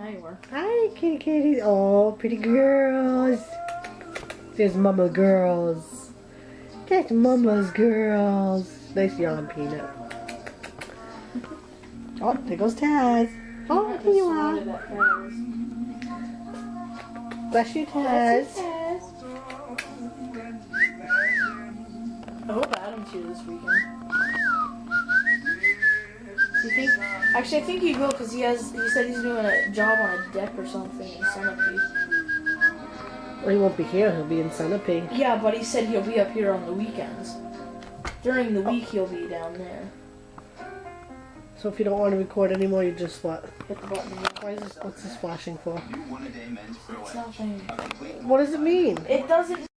Now you are. Hi, kitty kitties. Oh, pretty girls. There's mama girls. That's mama's girls. Nice yawn, Peanut. Oh, there goes Taz. Oh, here you are. Bless you, Taz. I hope Adam's here this weekend. You think? Actually, I think he will because he said he's doing a job on a deck or something in Sunapee. Well, he won't be here. He'll be in Sunapee. Yeah, but he said he'll be up here on the weekends. During the week, he'll be down there. So if you don't want to record anymore, you just what? Hit the button. Why is this? What's this flashing for? It's nothing. What does it mean? It doesn't.